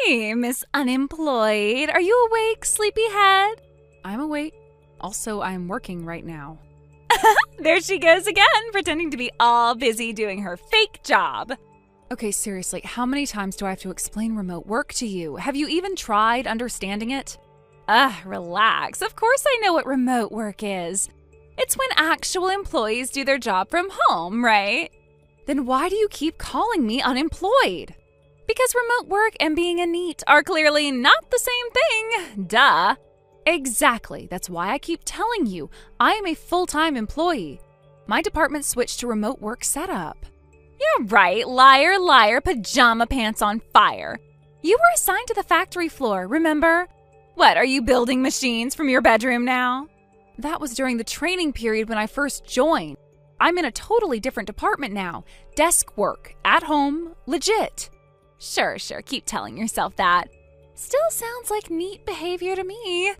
Hey, Miss Unemployed. Are you awake, sleepyhead? I'm awake. Also, I'm working right now. There she goes again, pretending to be all busy doing her fake job. Okay, seriously, how many times do I have to explain remote work to you? Have you even tried understanding it? Relax. Of course I know what remote work is. It's when actual employees do their job from home, right? Then why do you keep calling me unemployed? Because remote work and being a NEET are clearly not the same thing. Duh. Exactly. That's why I keep telling you. I am a full-time employee. My department switched to remote work setup. Yeah, right. Liar, liar, pajama pants on fire. You were assigned to the factory floor, remember? What, are you building machines from your bedroom now? That was during the training period when I first joined. I'm in a totally different department now. Desk work, at home, legit. Sure, keep telling yourself that. Still sounds like NEET behavior to me.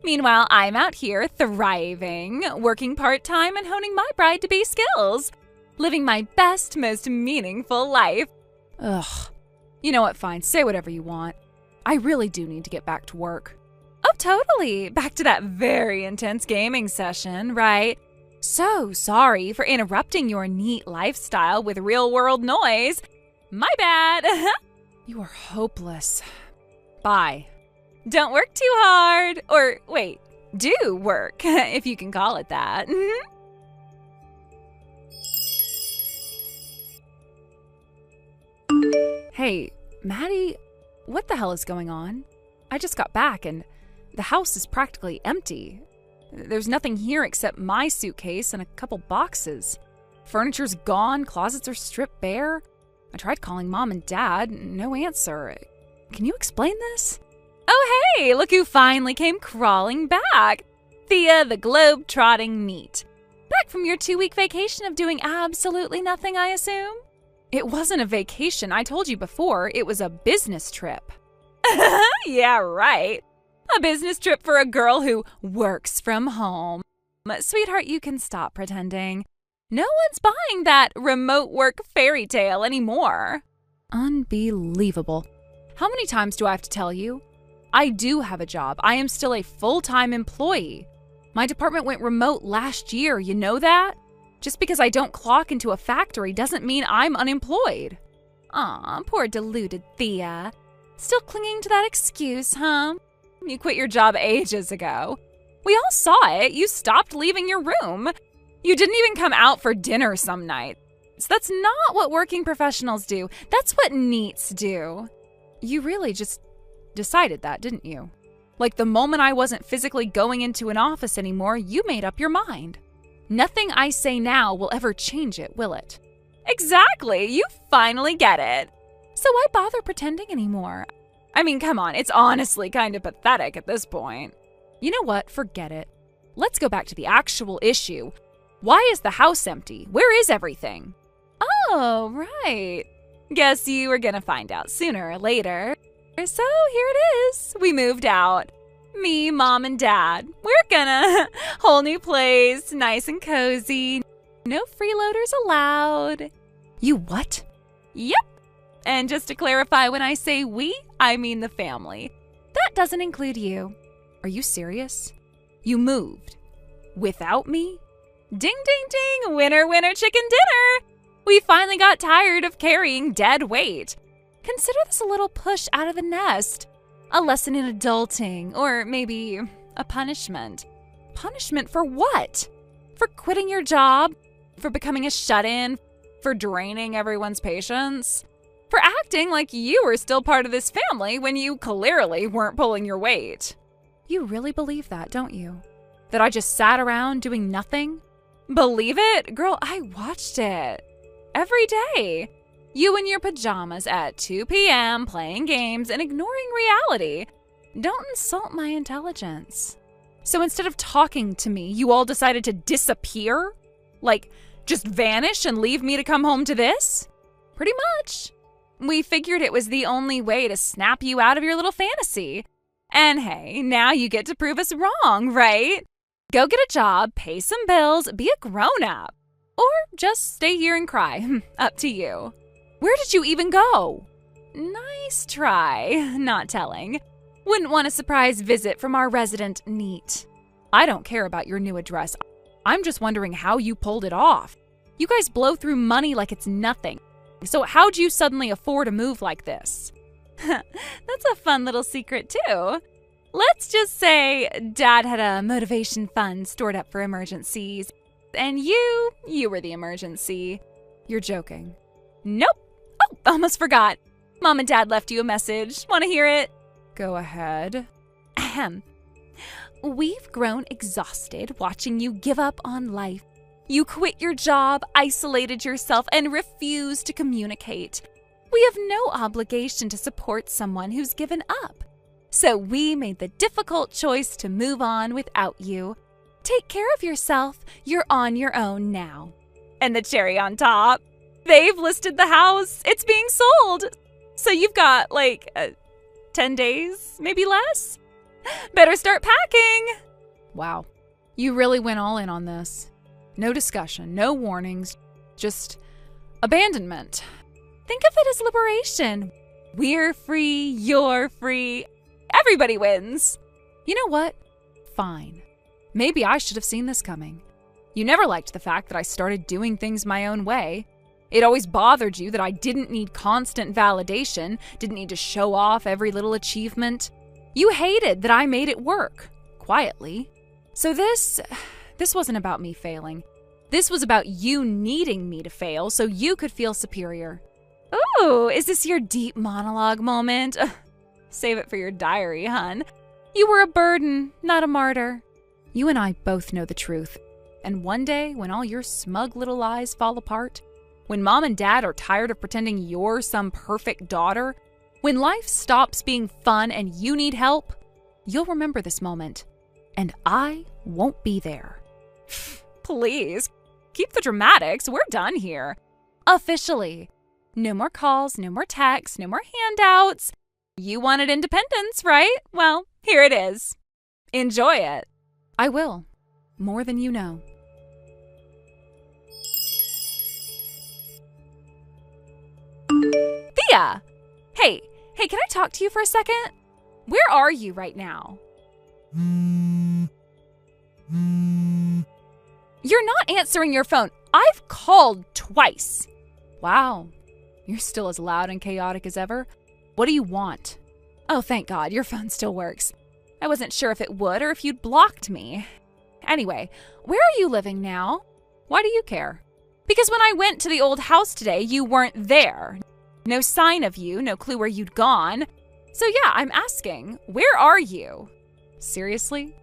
Meanwhile, I'm out here thriving, working part-time and honing my bride-to-be skills. Living my best, most meaningful life. Ugh. You know what, fine, say whatever you want. I really do need to get back to work. Oh, totally. Back to that very intense gaming session, right? So sorry for interrupting your NEET lifestyle with real-world noise. My bad. You are hopeless. Bye. Don't work too hard. Or wait, do work, if you can call it that. Hey, Maddie, what the hell is going on? I just got back and the house is practically empty. There's nothing here except my suitcase and a couple boxes. Furniture's gone, closets are stripped bare. I tried calling Mom and Dad, no answer. Can you explain this? Oh, hey, look who finally came crawling back. Thea, the globe-trotting NEET. Back from your 2-week vacation of doing absolutely nothing, I assume? It wasn't a vacation. I told you before, it was a business trip. Yeah, right. A business trip for a girl who works from home. Sweetheart, you can stop pretending. No one's buying that remote work fairy tale anymore. Unbelievable. How many times do I have to tell you? I do have a job. I am still a full-time employee. My department went remote last year, you know that? Just because I don't clock into a factory doesn't mean I'm unemployed. Aw, poor deluded Thea. Still clinging to that excuse, huh? You quit your job ages ago. We all saw it. You stopped leaving your room. You didn't even come out for dinner some nights. That's not what working professionals do. That's what NEETs do. You really just decided that, didn't you? Like the moment I wasn't physically going into an office anymore, you made up your mind. Nothing I say now will ever change it, will it? Exactly. You finally get it. So why bother pretending anymore? I mean, come on. It's honestly kind of pathetic at this point. You know what? Forget it. Let's go back to the actual issue. Why is the house empty? Where is everything? Oh, right. Guess you were gonna find out sooner or later. So here it is. We moved out. Me, Mom, and Dad. We're gonna whole new place, nice and cozy. No freeloaders allowed. You what? Yep. And just to clarify, when I say we, I mean the family. That doesn't include you. Are you serious? You moved without me? Ding, ding, ding. Winner, winner, chicken dinner. We finally got tired of carrying dead weight. Consider this a little push out of the nest. A lesson in adulting, or maybe a punishment. Punishment for what? For quitting your job? For becoming a shut-in? For draining everyone's patience? For acting like you were still part of this family when you clearly weren't pulling your weight. You really believe that, don't you? That I just sat around doing nothing? Believe it? Girl, I watched it. Every day. You in your pajamas at 2 p.m. playing games and ignoring reality. Don't insult my intelligence. So instead of talking to me, you all decided to disappear? Like, just vanish and leave me to come home to this? Pretty much. We figured it was the only way to snap you out of your little fantasy. And hey, now you get to prove us wrong, right? Go get a job, pay some bills, be a grown-up. Or just stay here and cry. Up to you. Where did you even go? Nice try, not telling. Wouldn't want a surprise visit from our resident NEET. I don't care about your new address. I'm just wondering how you pulled it off. You guys blow through money like it's nothing. So how'd you suddenly afford a move like this? That's a fun little secret, too. Let's just say Dad had a motivation fund stored up for emergencies. And you were the emergency. You're joking. Nope. Oh, almost forgot. Mom and Dad left you a message. Want to hear it? Go ahead. Ahem. We've grown exhausted watching you give up on life. You quit your job, isolated yourself, and refused to communicate. We have no obligation to support someone who's given up. So we made the difficult choice to move on without you. Take care of yourself. You're on your own now. And the cherry on top, they've listed the house. It's being sold. So you've got 10 days, maybe less? Better start packing. Wow. You really went all in on this. No discussion, no warnings, just abandonment. Think of it as liberation. We're free, you're free. Everybody wins. You know what? Fine. Maybe I should have seen this coming. You never liked the fact that I started doing things my own way. It always bothered you that I didn't need constant validation, didn't need to show off every little achievement. You hated that I made it work, quietly. So this wasn't about me failing. This was about you needing me to fail so you could feel superior. Ooh, is this your deep monologue moment? Save it for your diary, hun. You were a burden, not a martyr. You and I both know the truth. And one day, when all your smug little lies fall apart, when Mom and Dad are tired of pretending you're some perfect daughter, when life stops being fun and you need help, you'll remember this moment. And I won't be there. Please, keep the dramatics. We're done here. Officially. No more calls, no more texts, no more handouts. You wanted independence, right? Well, here it is. Enjoy it. I will. More than you know. Thea! Hey, can I talk to you for a second? Where are you right now? You're not answering your phone. I've called twice. Wow. You're still as loud and chaotic as ever. What do you want? Oh, thank God, your phone still works. I wasn't sure if it would or if you'd blocked me. Anyway, where are you living now? Why do you care? Because when I went to the old house today, you weren't there. No sign of you, no clue where you'd gone. So yeah, I'm asking, where are you? Seriously?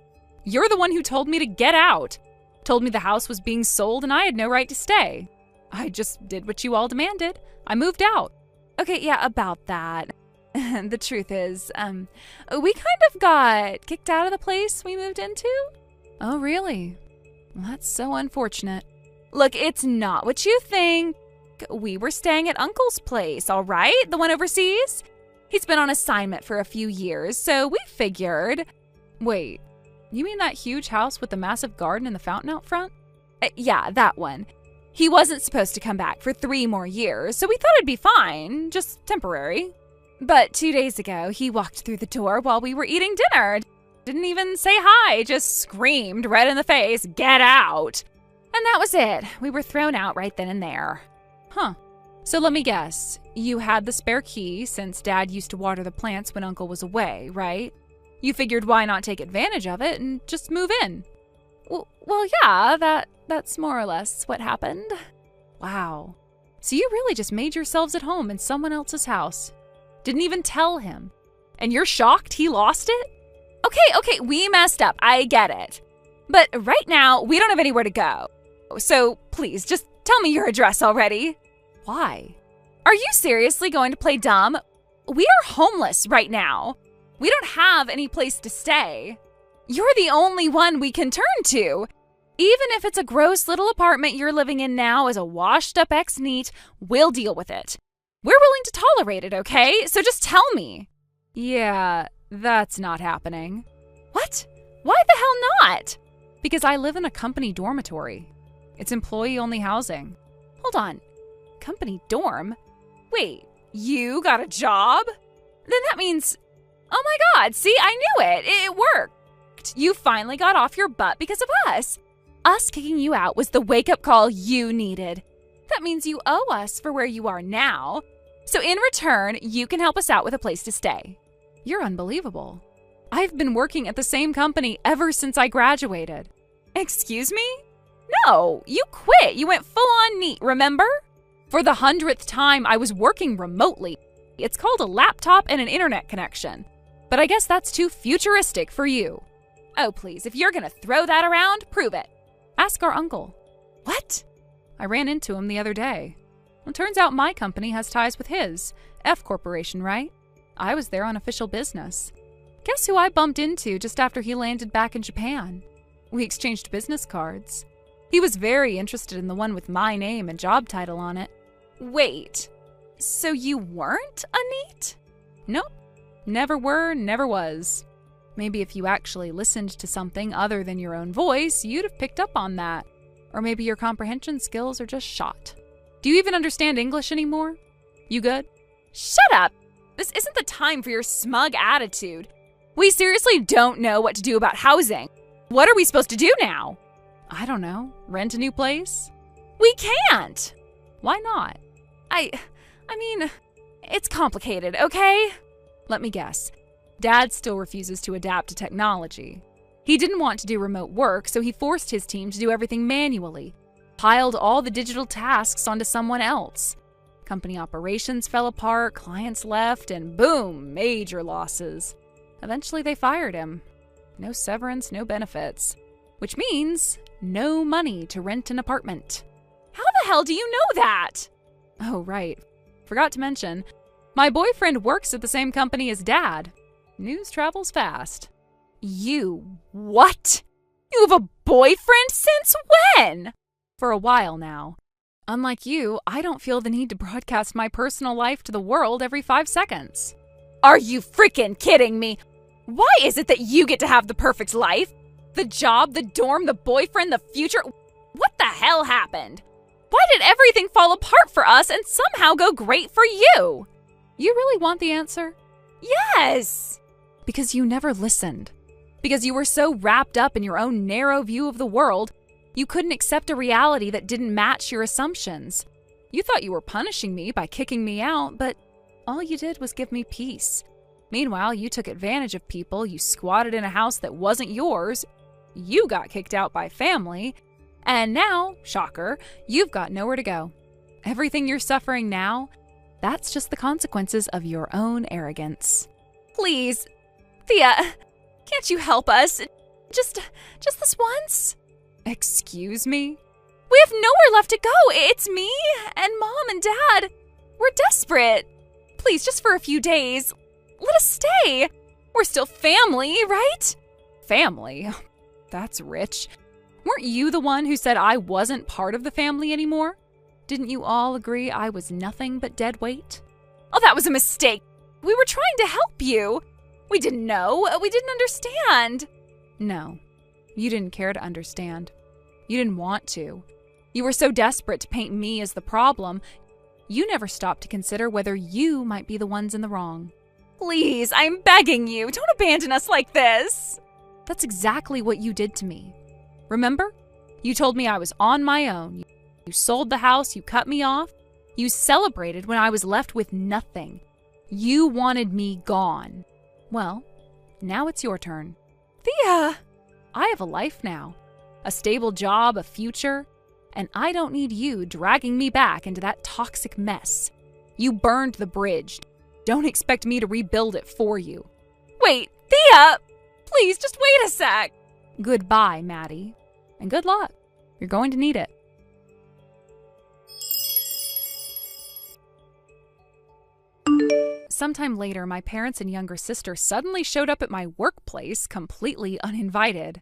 You're the one who told me to get out. Told me the house was being sold and I had no right to stay. I just did what you all demanded. I moved out. Okay, yeah, about that. The truth is, we kind of got kicked out of the place we moved into. Oh, really? Well, that's so unfortunate. Look, it's not what you think. We were staying at Uncle's place, all right? The one overseas? He's been on assignment for a few years, so we figured... Wait, you mean that huge house with the massive garden and the fountain out front? Yeah, that one. He wasn't supposed to come back for 3 more years, so we thought it'd be fine, just temporary. But 2 days ago, he walked through the door while we were eating dinner. Didn't even say hi, just screamed right in the face, "Get out!" And that was it. We were thrown out right then and there. Huh. So let me guess. You had the spare key since Dad used to water the plants when Uncle was away, right? You figured why not take advantage of it and just move in? Well, yeah, that's more or less what happened. Wow. So you really just made yourselves at home in someone else's house. Didn't even tell him. And you're shocked he lost it? Okay, we messed up. I get it. But right now, we don't have anywhere to go. So please, just tell me your address already. Why? Are you seriously going to play dumb? We are homeless right now. We don't have any place to stay. You're the only one we can turn to. Even if it's a gross little apartment you're living in now as a washed-up ex-NEET, we'll deal with it. We're willing to tolerate it, okay? So just tell me. Yeah, that's not happening. What? Why the hell not? Because I live in a company dormitory. It's employee-only housing. Hold on. Company dorm? Wait, You got a job? Then that means, oh my God, see, I knew it. It worked. You finally got off your butt because of us. Us kicking you out was the wake-up call you needed. That means you owe us for where you are now. So in return, you can help us out with a place to stay. You're unbelievable. I've been working at the same company ever since I graduated. Excuse me? No, you quit. You went full-on NEET, remember? For the 100th time, I was working remotely. It's called a laptop and an internet connection. But I guess that's too futuristic for you. Oh, please, if you're gonna throw that around, prove it. Ask our uncle. What? I ran into him the other day. Well, turns out my company has ties with his. F Corporation, right? I was there on official business. Guess who I bumped into just after he landed back in Japan? We exchanged business cards. He was very interested in the one with my name and job title on it. Wait, so you weren't a NEET? Nope. Never were, never was. Maybe if you actually listened to something other than your own voice, you'd have picked up on that. Or maybe your comprehension skills are just shot. Do you even understand English anymore? You good? Shut up! This isn't the time for your smug attitude. We seriously don't know what to do about housing. What are we supposed to do now? I don't know. Rent a new place? We can't! Why not? I mean, it's complicated, okay? Let me guess. Dad still refuses to adapt to technology. He didn't want to do remote work, so he forced his team to do everything manually, piled all the digital tasks onto someone else. Company operations fell apart, clients left, and boom, major losses. Eventually they fired him. No severance, no benefits. Which means no money to rent an apartment. How the hell do you know that? Oh, right. Forgot to mention, my boyfriend works at the same company as Dad. News travels fast. You what? You have a boyfriend since when? For a while now. Unlike you, I don't feel the need to broadcast my personal life to the world every 5 seconds. Are you freaking kidding me? Why is it that you get to have the perfect life? The job, the dorm, the boyfriend, the future? What the hell happened? Why did everything fall apart for us and somehow go great for you? You really want the answer? Yes! Because you never listened. Because you were so wrapped up in your own narrow view of the world, you couldn't accept a reality that didn't match your assumptions. You thought you were punishing me by kicking me out, but all you did was give me peace. Meanwhile, you took advantage of people, you squatted in a house that wasn't yours, you got kicked out by family, and now, shocker, you've got nowhere to go. Everything you're suffering now, that's just the consequences of your own arrogance. Please, Thea, can't you help us? Just this once? Excuse me? We have nowhere left to go. It's me and Mom and Dad. We're desperate. Please, just for a few days, let us stay. We're still family, right? Family? That's rich. Weren't you the one who said I wasn't part of the family anymore? Didn't you all agree I was nothing but dead weight? Oh, that was a mistake. We were trying to help you. We didn't know. We didn't understand. No, you didn't care to understand. You didn't want to. You were so desperate to paint me as the problem, you never stopped to consider whether you might be the ones in the wrong. Please, I'm begging you, don't abandon us like this. That's exactly what you did to me. Remember? You told me I was on my own. You sold the house, you cut me off. You celebrated when I was left with nothing. You wanted me gone. Well, now it's your turn. Thea! I have a life now. A stable job, a future. And I don't need you dragging me back into that toxic mess. You burned the bridge. Don't expect me to rebuild it for you. Wait, Thea! Please, just wait a sec. Goodbye, Maddie. And good luck. You're going to need it. Sometime later, my parents and younger sister suddenly showed up at my workplace completely uninvited.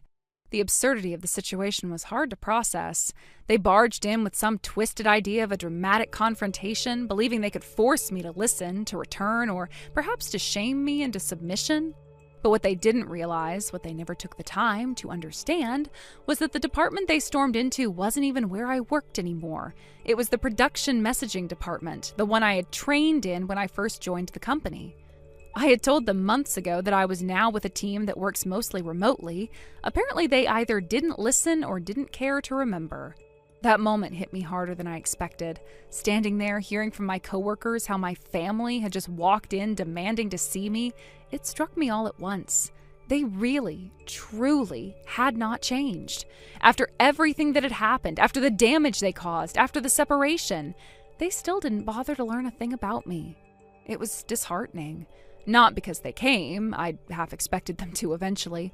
The absurdity of the situation was hard to process. They barged in with some twisted idea of a dramatic confrontation, believing they could force me to listen, to return, or perhaps to shame me into submission. But what they didn't realize, what they never took the time to understand, was that the department they stormed into wasn't even where I worked anymore. It was the production messaging department, the one I had trained in when I first joined the company. I had told them months ago that I was now with a team that works mostly remotely. Apparently, they either didn't listen or didn't care to remember. That moment hit me harder than I expected. Standing there, hearing from my coworkers how my family had just walked in demanding to see me, it struck me all at once. They really, truly had not changed. After everything that had happened, after the damage they caused, after the separation, they still didn't bother to learn a thing about me. It was disheartening. Not because they came, I'd half expected them to eventually,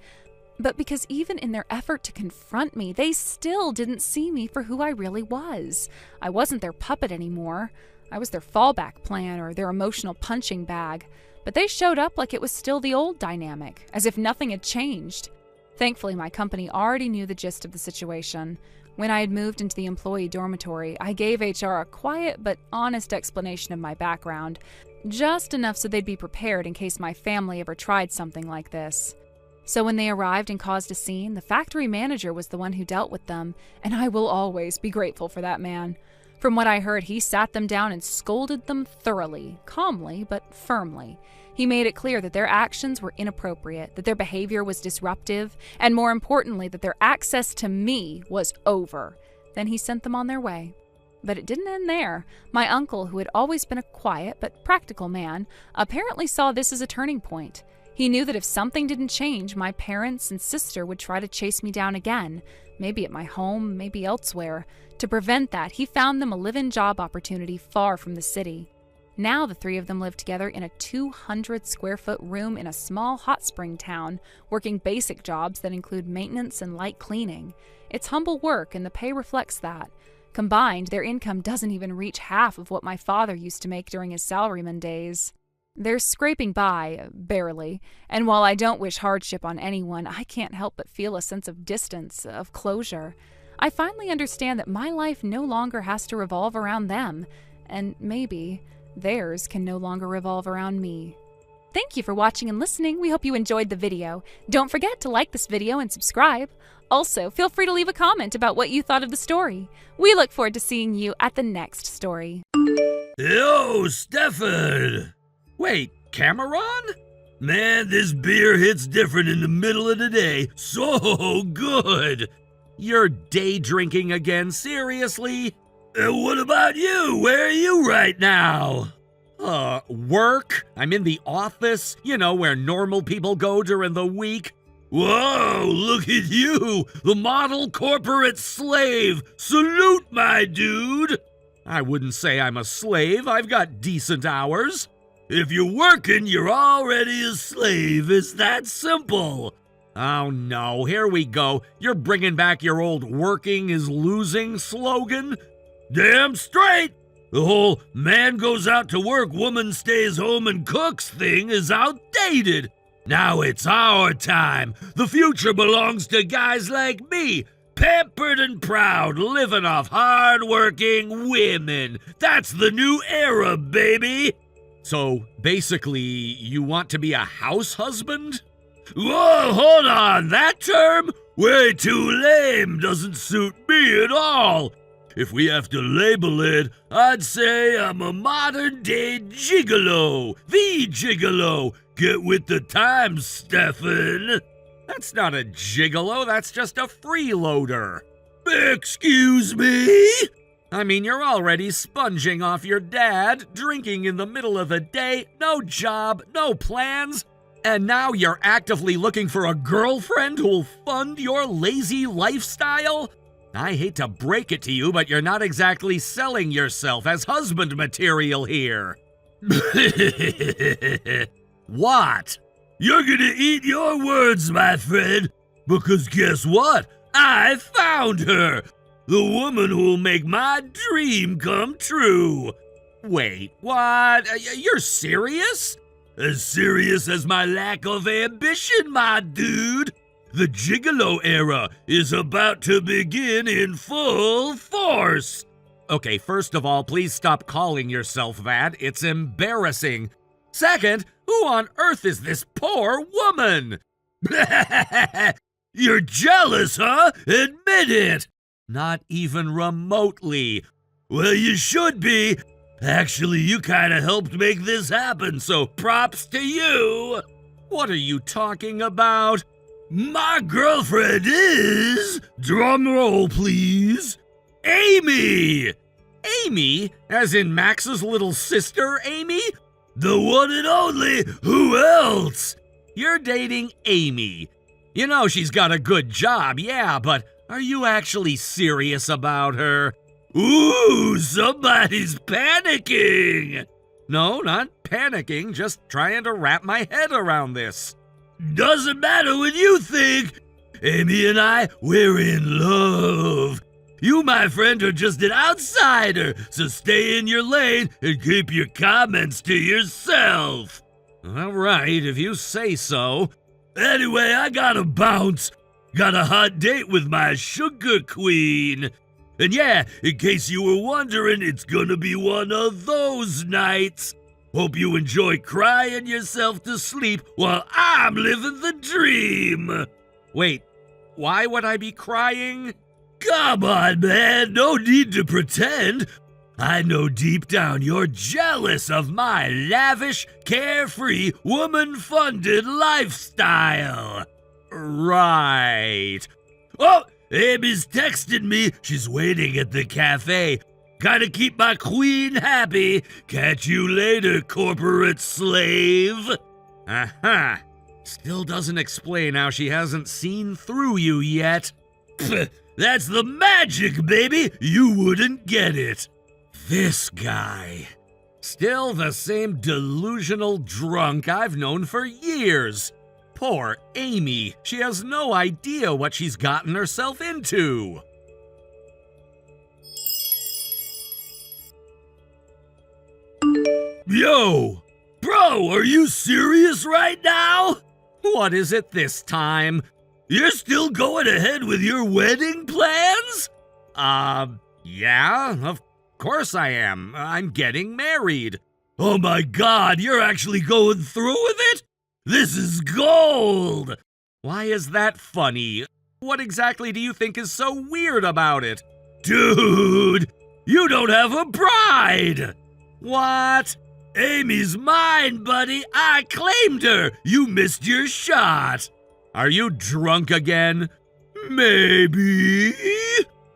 but because even in their effort to confront me, they still didn't see me for who I really was. I wasn't their puppet anymore. I was their fallback plan or their emotional punching bag. But they showed up like it was still the old dynamic, as if nothing had changed. Thankfully, my company already knew the gist of the situation. When I had moved into the employee dormitory, I gave HR a quiet but honest explanation of my background, just enough so they'd be prepared in case my family ever tried something like this. So when they arrived and caused a scene, the factory manager was the one who dealt with them, and I will always be grateful for that man. From what I heard, he sat them down and scolded them thoroughly, calmly but firmly. He made it clear that their actions were inappropriate, that their behavior was disruptive, and more importantly, that their access to me was over. Then he sent them on their way. But it didn't end there. My uncle, who had always been a quiet but practical man, apparently saw this as a turning point. He knew that if something didn't change, my parents and sister would try to chase me down again, maybe at my home, maybe elsewhere. To prevent that, he found them a live-in job opportunity far from the city. Now the three of them lived together in a 200-square-foot room in a small hot spring town, working basic jobs that include maintenance and light cleaning. It's humble work, and the pay reflects that. Combined, their income doesn't even reach half of what my father used to make during his salaryman days. They're scraping by, barely, and while I don't wish hardship on anyone, I can't help but feel a sense of distance, of closure. I finally understand that my life no longer has to revolve around them, and maybe theirs can no longer revolve around me. Thank you for watching and listening. We hope you enjoyed the video. Don't forget to like this video and subscribe. Also, feel free to leave a comment about what you thought of the story. We look forward to seeing you at the next story. Yo, Stefan! Wait, Cameron? Man, this beer hits different in the middle of the day. So good! You're day drinking again, seriously? What about you? Where are you right now? Work? I'm in the office, where normal people go during the week. Whoa, look at you, the model corporate slave. Salute, my dude. I wouldn't say I'm a slave. I've got decent hours. If you're working, you're already a slave. It's that simple. Oh no, here we go. You're bringing back your old working is losing slogan? Damn straight! The whole man goes out to work, woman stays home and cooks thing is outdated. Now it's our time. The future belongs to guys like me, pampered and proud, living off hard-working women. That's the new era, baby. So, basically, you want to be a house husband? Whoa, hold on, that term? Way too lame, doesn't suit me at all. If we have to label it, I'd say I'm a modern-day gigolo. The gigolo. Get with the times, Stefan. That's not a gigolo, that's just a freeloader. Excuse me? I mean, you're already sponging off your dad, drinking in the middle of the day, no job, no plans, and now you're actively looking for a girlfriend who'll fund your lazy lifestyle? I hate to break it to you, but you're not exactly selling yourself as husband material here. What? You're gonna eat your words, my friend, because guess what? I found her! The woman who'll make my dream come true. Wait, what? You're serious? As serious as my lack of ambition, my dude. The gigolo era is about to begin in full force. Okay, first of all, please stop calling yourself that. It's embarrassing. Second, Who on earth is this poor woman? You're jealous, huh? Admit it! Not even remotely. Well, you should be. Actually, you kinda helped make this happen, so props to you. What are you talking about? My girlfriend is, drum roll please, Amy! Amy? As in Max's little sister, Amy? The one and only, who else? You're dating Amy. You know she's got a good job, yeah, but are you actually serious about her? Ooh, somebody's panicking! No, not panicking, just trying to wrap my head around this. Doesn't matter what you think. Amy and I, we're in love. You, my friend, are just an outsider, so stay in your lane and keep your comments to yourself. All right, if you say so. Anyway, I gotta bounce. Got a hot date with my sugar queen. And yeah, in case you were wondering, it's gonna be one of those nights. Hope you enjoy crying yourself to sleep while I'm living the dream. Wait, why would I be crying? Come on, man, no need to pretend. I know deep down you're jealous of my lavish, carefree, woman-funded lifestyle. Right. Oh, Amy's texted me. She's waiting at the cafe. Gotta keep my queen happy. Catch you later, corporate slave. Uh-huh. Still doesn't explain how she hasn't seen through you yet. Pfft, that's the magic, baby. You wouldn't get it. This guy. Still the same delusional drunk I've known for years. Poor Amy. She has no idea what she's gotten herself into. Yo! Bro, are you serious right now? What is it this time? You're still going ahead with your wedding plans? Yeah, of course I am. I'm getting married. Oh my god, you're actually going through with it? This is gold! Why is that funny? What exactly do you think is so weird about it? Dude, you don't have a bride! What? Amy's mine, buddy. I claimed her. You missed your shot. Are you drunk again? Maybe.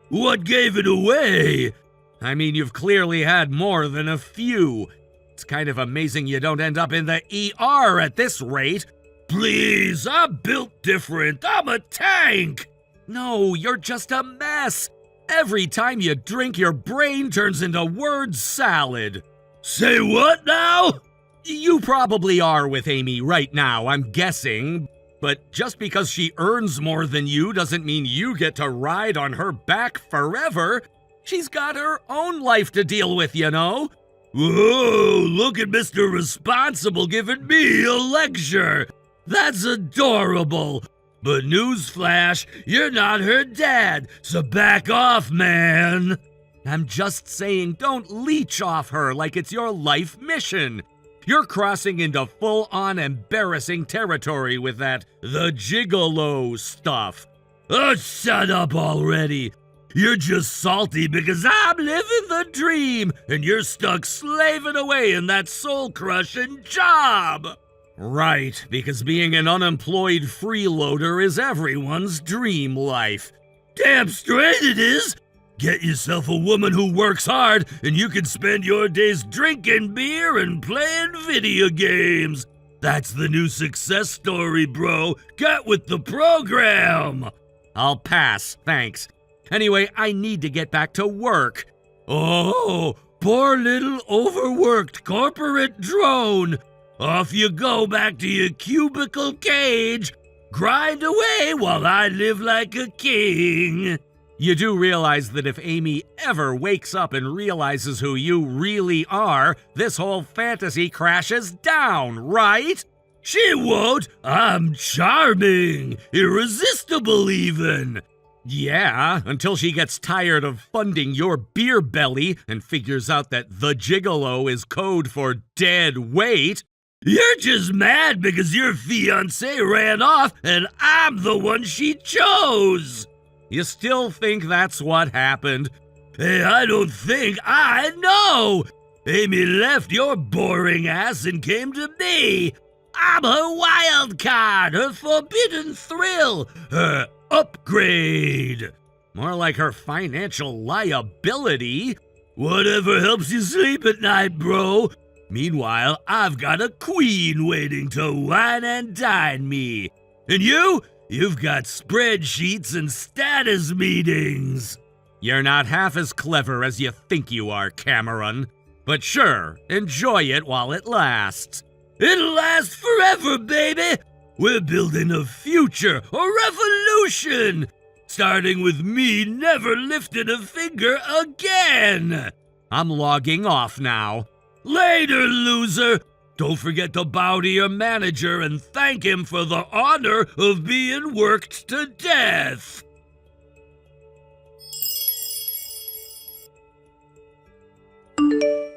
What gave it away? I mean, you've clearly had more than a few. It's kind of amazing you don't end up in the ER at this rate. Please, I'm built different. I'm a tank. No, you're just a mess. Every time you drink, your brain turns into word salad. Say what now? You probably are with Amy right now, I'm guessing. But just because she earns more than you doesn't mean you get to ride on her back forever. She's got her own life to deal with, you know. Whoa, look at Mr. Responsible giving me a lecture. That's adorable. But newsflash, you're not her dad, so back off, man. I'm just saying, don't leech off her like it's your life mission. You're crossing into full-on embarrassing territory with that the gigolo stuff. Oh, shut up already. You're just salty because I'm living the dream and you're stuck slaving away in that soul-crushing job. Right, because being an unemployed freeloader is everyone's dream life. Damn straight it is. Get yourself a woman who works hard and you can spend your days drinking beer and playing video games. That's the new success story, bro. Get with the program. I'll pass, thanks. Anyway, I need to get back to work. Oh, poor little overworked corporate drone. Off you go back to your cubicle cage. Grind away while I live like a king. You do realize that if Amy ever wakes up and realizes who you really are, this whole fantasy crashes down, right? She won't. I'm charming, irresistible even. Yeah, until she gets tired of funding your beer belly and figures out that the gigolo is code for dead weight. You're just mad because your fiancé ran off and I'm the one she chose. You still think that's what happened? Hey, I don't think, I know. Amy left your boring ass and came to me. I'm her wild card, her forbidden thrill, her upgrade. More like her financial liability. Whatever helps you sleep at night, bro. Meanwhile, I've got a queen waiting to wine and dine me. And you've got spreadsheets and status meetings. You're not half as clever as you think you are, Cameron. But sure, enjoy it while it lasts. It'll last forever, baby! We're building a future, a revolution! Starting with me never lifting a finger again! I'm logging off now. Later, loser! Don't forget to bow to your manager and thank him for the honor of being worked to death!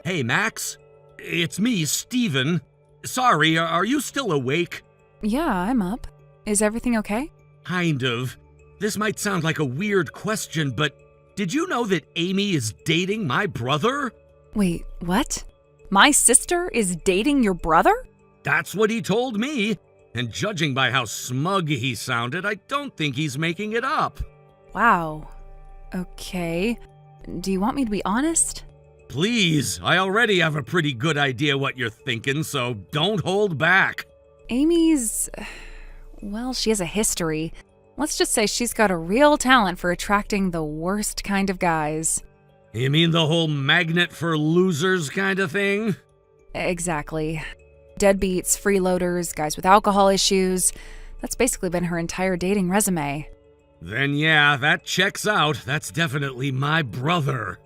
Hey, Max. It's me, Steven. Sorry, are you still awake? Yeah, I'm up. Is everything okay? Kind of. This might sound like a weird question, but did you know that Amy is dating my brother? Wait, what? My sister is dating your brother? That's what he told me. And judging by how smug he sounded, I don't think he's making it up. Wow. Okay. Do you want me to be honest? Please, I already have a pretty good idea what you're thinking, so don't hold back. Amy's... well, she has a history. Let's just say she's got a real talent for attracting the worst kind of guys. You mean the whole magnet for losers kind of thing? Exactly. Deadbeats, freeloaders, guys with alcohol issues. That's basically been her entire dating resume. Then yeah, that checks out. That's definitely my brother.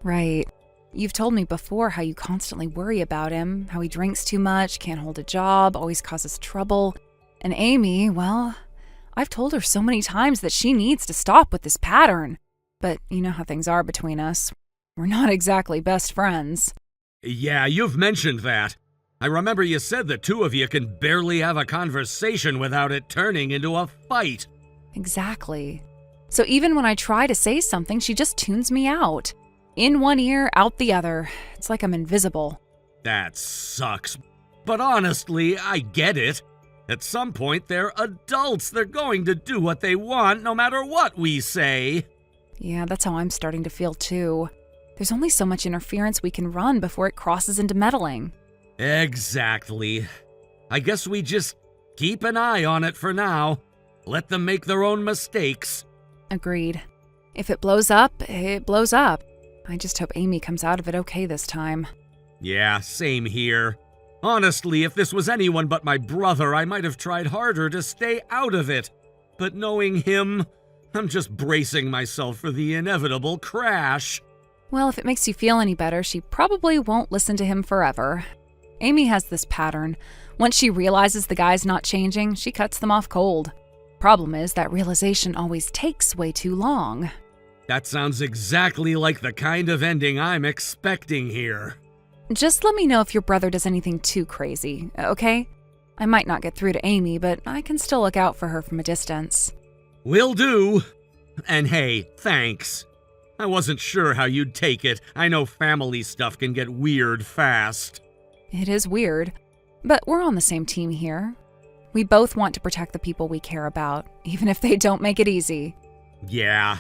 Right. You've told me before how you constantly worry about him, how he drinks too much, can't hold a job, always causes trouble. And Amy, well, I've told her so many times that she needs to stop with this pattern. But you know how things are between us. We're not exactly best friends. Yeah, you've mentioned that. I remember you said the two of you can barely have a conversation without it turning into a fight. Exactly. So even when I try to say something, she just tunes me out. In one ear, out the other. It's like I'm invisible. That sucks. But honestly, I get it. At some point, they're adults. They're going to do what they want, no matter what we say. Yeah, that's how I'm starting to feel too. There's only so much interference we can run before it crosses into meddling. Exactly. I guess we just keep an eye on it for now. Let them make their own mistakes. Agreed. If it blows up, it blows up. I just hope Amy comes out of it okay this time. Yeah, same here. Honestly, if this was anyone but my brother, I might have tried harder to stay out of it. But knowing him, I'm just bracing myself for the inevitable crash. Well, if it makes you feel any better, she probably won't listen to him forever. Amy has this pattern. Once she realizes the guy's not changing, she cuts them off cold. Problem is, that realization always takes way too long. That sounds exactly like the kind of ending I'm expecting here. Just let me know if your brother does anything too crazy, okay? I might not get through to Amy, but I can still look out for her from a distance. Will do. And hey, thanks. I wasn't sure how you'd take it. I know family stuff can get weird fast. It is weird, but we're on the same team here. We both want to protect the people we care about, even if they don't make it easy. Yeah.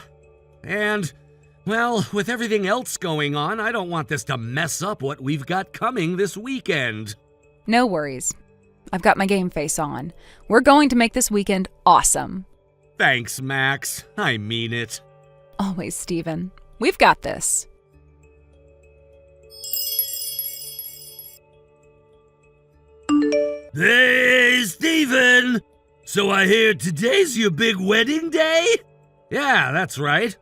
And, well, with everything else going on, I don't want this to mess up what we've got coming this weekend. No worries. I've got my game face on. We're going to make this weekend awesome. Thanks, Max. I mean it. Always, Steven. We've got this. Hey, Steven! So I hear today's your big wedding day? Yeah, that's right.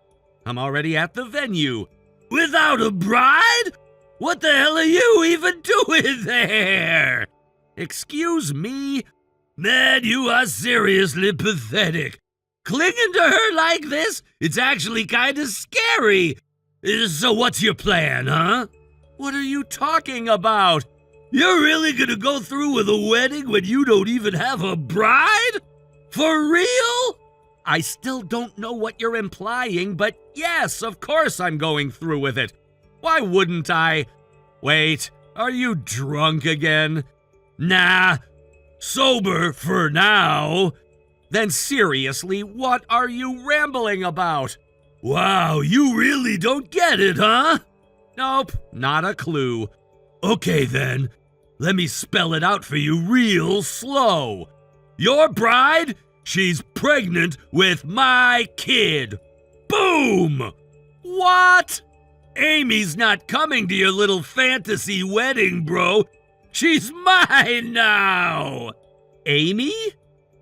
I'm already at the venue. Without a bride? What the hell are you even doing there? Excuse me? Man, you are seriously pathetic. Clinging to her like this? It's actually kind of scary. So what's your plan, huh? What are you talking about? You're really gonna go through with a wedding when you don't even have a bride? For real? I still don't know what you're implying, but yes, of course I'm going through with it. Why wouldn't I? Wait, are you drunk again? Nah, sober for now. Then seriously, what are you rambling about? Wow, you really don't get it, huh? Nope, not a clue. Okay then, let me spell it out for you real slow. Your bride, she's pregnant with my kid. Boom! What? Amy's not coming to your little fantasy wedding, bro. She's mine now. Amy?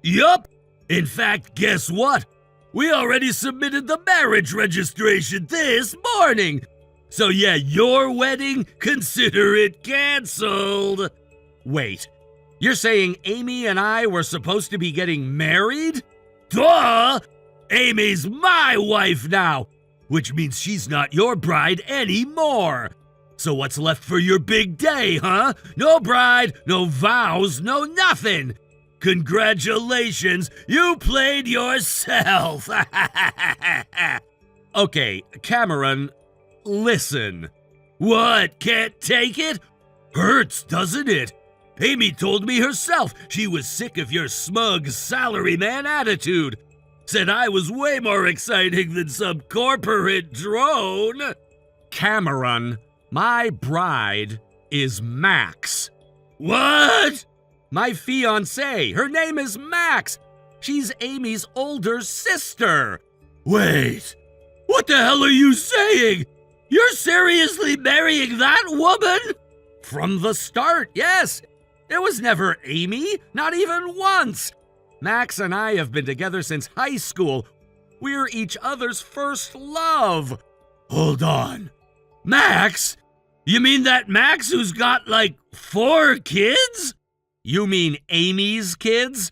Yup. In fact, guess what? We already submitted the marriage registration this morning. So yeah, your wedding, consider it canceled. Wait, you're saying Amy and I were supposed to be getting married? Duh! Amy's my wife now, which means she's not your bride anymore. So what's left for your big day, huh? No bride, no vows, no nothing. Congratulations, you played yourself. Okay, Cameron, listen. What, can't take it? Hurts, doesn't it? Amy told me herself she was sick of your smug salaryman attitude. Said I was way more exciting than some corporate drone. Cameron, my bride is Max. What? My fiancée. Her name is Max. She's Amy's older sister. Wait, what the hell are you saying? You're seriously marrying that woman? From the start, yes. It was never Amy, not even once. Max and I have been together since high school. We're each other's first love. Hold on. Max? You mean that Max who's got like 4 kids? You mean Amy's kids?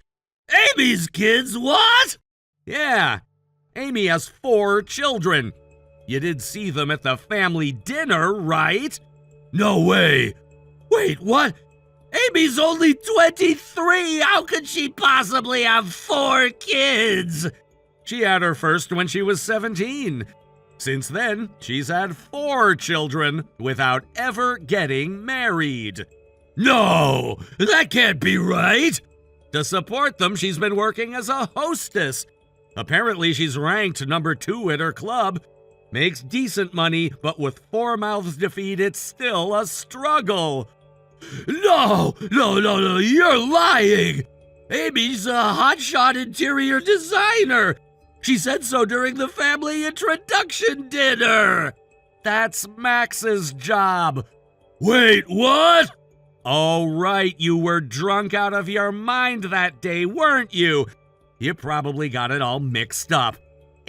Amy's kids, what? Yeah, Amy has 4 children. You did see them at the family dinner, right? No way. Wait, what? Amy's only 23. How could she possibly have 4 kids? She had her first when she was 17. Since then, she's had 4 children without ever getting married. No, that can't be right. To support them, she's been working as a hostess. Apparently, she's ranked number 2 at her club. Makes decent money, but with 4 mouths to feed, it's still a struggle. No, you're lying. Amy's a hotshot interior designer. She said so during the family introduction dinner. That's Max's job. Wait, what? Oh, right, you were drunk out of your mind that day, weren't you? You probably got it all mixed up.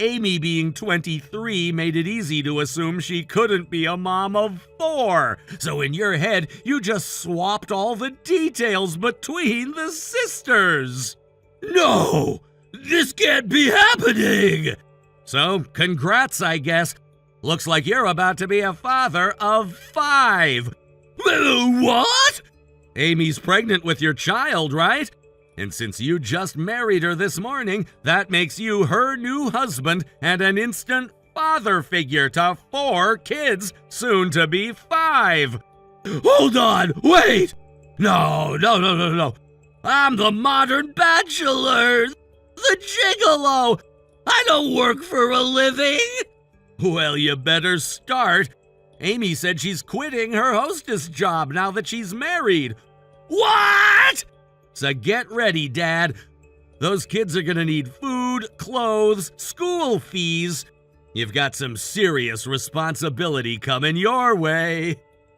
Amy being 23 made it easy to assume she couldn't be a mom of 4. So in your head, you just swapped all the details between the sisters. No, this can't be happening. So congrats, I guess. Looks like you're about to be a father of 5. What? Amy's pregnant with your child, right? And since you just married her this morning, that makes you her new husband and an instant father figure to 4 kids, soon to be 5. Hold on, wait! No. I'm the modern bachelor, the gigolo. I don't work for a living. Well, you better start. Amy said she's quitting her hostess job now that she's married. What? So get ready, Dad. Those kids are gonna need food, clothes, school fees. You've got some serious responsibility coming your way.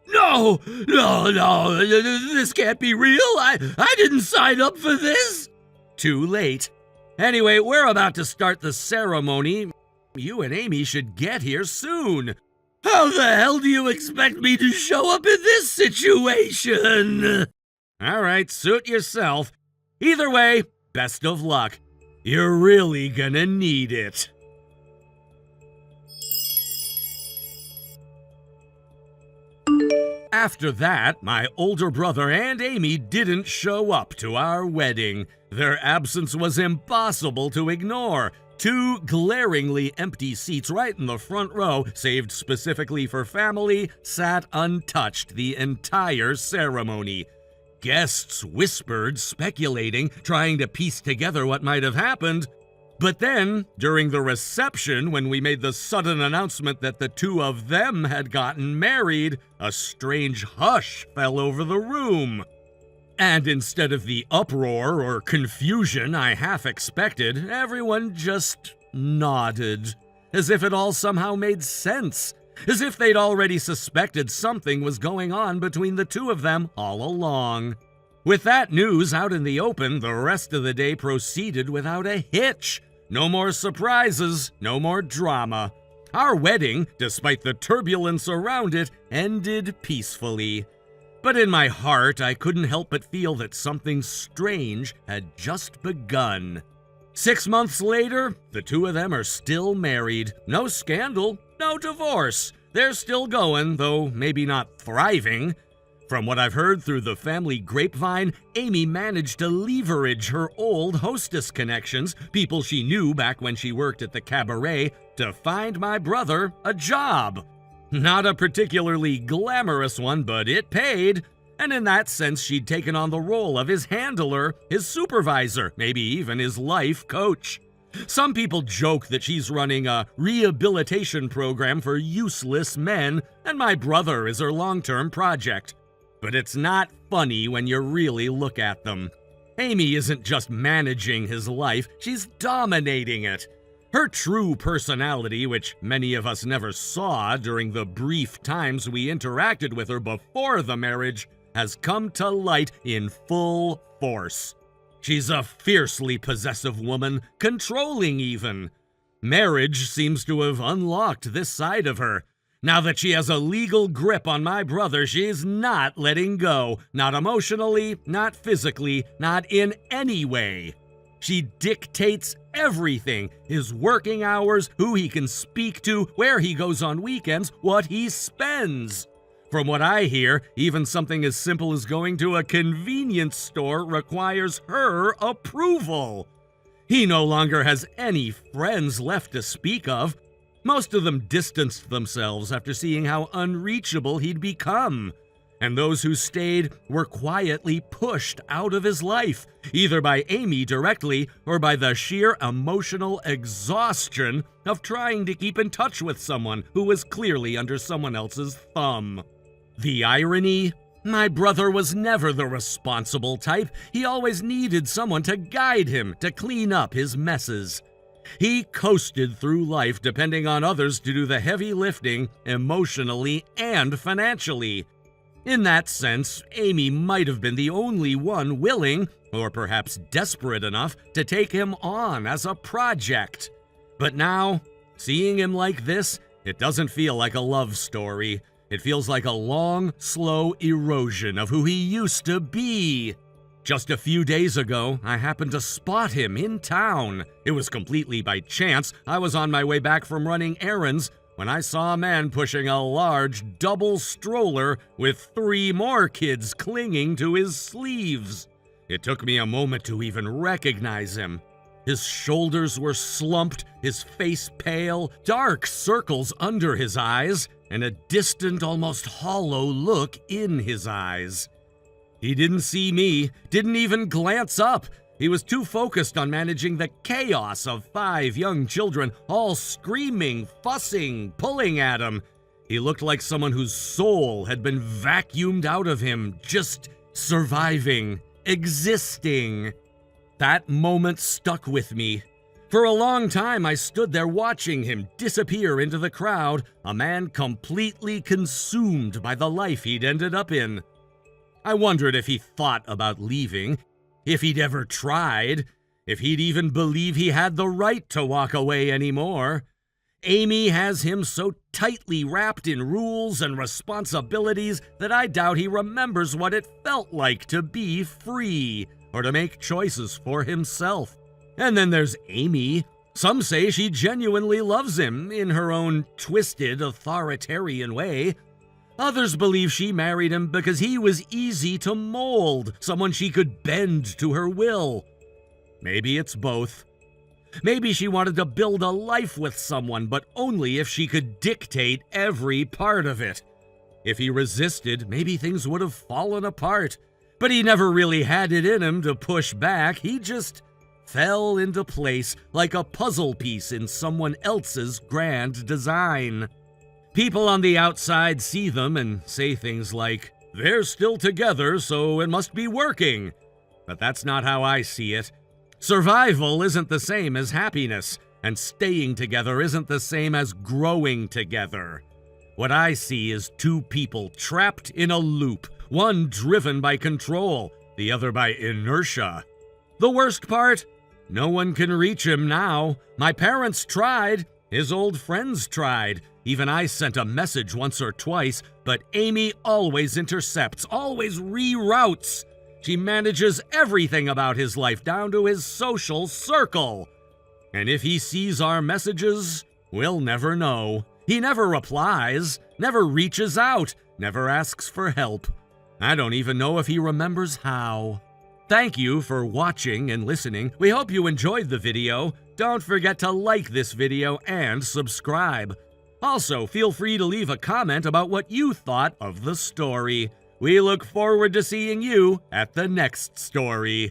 No, this can't be real. I didn't sign up for this. Too late. Anyway, we're about to start the ceremony. You and Amy should get here soon. How the hell do you expect me to show up in this situation? All right, suit yourself. Either way, best of luck. You're really gonna need it. After that, my older brother and Amy didn't show up to our wedding. Their absence was impossible to ignore. 2 glaringly empty seats right in the front row, saved specifically for family, sat untouched the entire ceremony. Guests whispered, speculating, trying to piece together what might have happened. But then, during the reception, when we made the sudden announcement that the 2 of them had gotten married, a strange hush fell over the room. And instead of the uproar or confusion I half expected, everyone just nodded, as if it all somehow made sense, as if they'd already suspected something was going on between the 2 of them all along. With that news out in the open, the rest of the day proceeded without a hitch. No more surprises, no more drama. Our wedding, despite the turbulence around it, ended peacefully. But in my heart, I couldn't help but feel that something strange had just begun. 6 months later, the 2 of them are still married. No scandal, no divorce. They're still going, though maybe not thriving. From what I've heard through the family grapevine, Amy managed to leverage her old hostess connections, people she knew back when she worked at the cabaret, to find my brother a job. Not a particularly glamorous one, but it paid. And in that sense, she'd taken on the role of his handler, his supervisor, maybe even his life coach. Some people joke that she's running a rehabilitation program for useless men, and my brother is her long-term project. But it's not funny when you really look at them. Amy isn't just managing his life, she's dominating it. Her true personality, which many of us never saw during the brief times we interacted with her before the marriage, has come to light in full force. She's a fiercely possessive woman, controlling even. Marriage seems to have unlocked this side of her. Now that she has a legal grip on my brother, she's not letting go. Not emotionally, not physically, not in any way. She dictates everything. His working hours, who he can speak to, where he goes on weekends, what he spends. From what I hear, even something as simple as going to a convenience store requires her approval. He no longer has any friends left to speak of. Most of them distanced themselves after seeing how unreachable he'd become. And those who stayed were quietly pushed out of his life, either by Amy directly or by the sheer emotional exhaustion of trying to keep in touch with someone who was clearly under someone else's thumb. The irony? My brother was never the responsible type. He always needed someone to guide him, to clean up his messes. He coasted through life depending on others to do the heavy lifting emotionally and financially. In that sense, Amy might have been the only one willing, or perhaps desperate enough, to take him on as a project. But now, seeing him like this, it doesn't feel like a love story. It feels like a long, slow erosion of who he used to be. Just a few days ago, I happened to spot him in town. It was completely by chance. I was on my way back from running errands when I saw a man pushing a large double stroller with 3 more kids clinging to his sleeves. It took me a moment to even recognize him. His shoulders were slumped, his face pale, dark circles under his eyes, and a distant, almost hollow look in his eyes. He didn't see me, didn't even glance up. He was too focused on managing the chaos of 5 young children, all screaming, fussing, pulling at him. He looked like someone whose soul had been vacuumed out of him, just surviving, existing. That moment stuck with me. For a long time, I stood there watching him disappear into the crowd, a man completely consumed by the life he'd ended up in. I wondered if he thought about leaving, if he'd ever tried, if he'd even believe he had the right to walk away anymore. Amy has him so tightly wrapped in rules and responsibilities that I doubt he remembers what it felt like to be free, or to make choices for himself. And then there's Amy. Some say she genuinely loves him in her own twisted, authoritarian way. Others believe she married him because he was easy to mold, someone she could bend to her will. Maybe it's both. Maybe she wanted to build a life with someone, but only if she could dictate every part of it. If he resisted, maybe things would have fallen apart. But he never really had it in him to push back. He just fell into place like a puzzle piece in someone else's grand design. People on the outside see them and say things like, "They're still together, so it must be working." But that's not how I see it. Survival isn't the same as happiness, and staying together isn't the same as growing together. What I see is two people trapped in a loop, one driven by control, the other by inertia. The worst part? No one can reach him now. My parents tried. His old friends tried. Even I sent a message once or twice, but Amy always intercepts, always reroutes. She manages everything about his life down to his social circle. And if he sees our messages, we'll never know. He never replies, never reaches out, never asks for help. I don't even know if he remembers how. Thank you for watching and listening. We hope you enjoyed the video. Don't forget to like this video and subscribe. Also, feel free to leave a comment about what you thought of the story. We look forward to seeing you at the next story.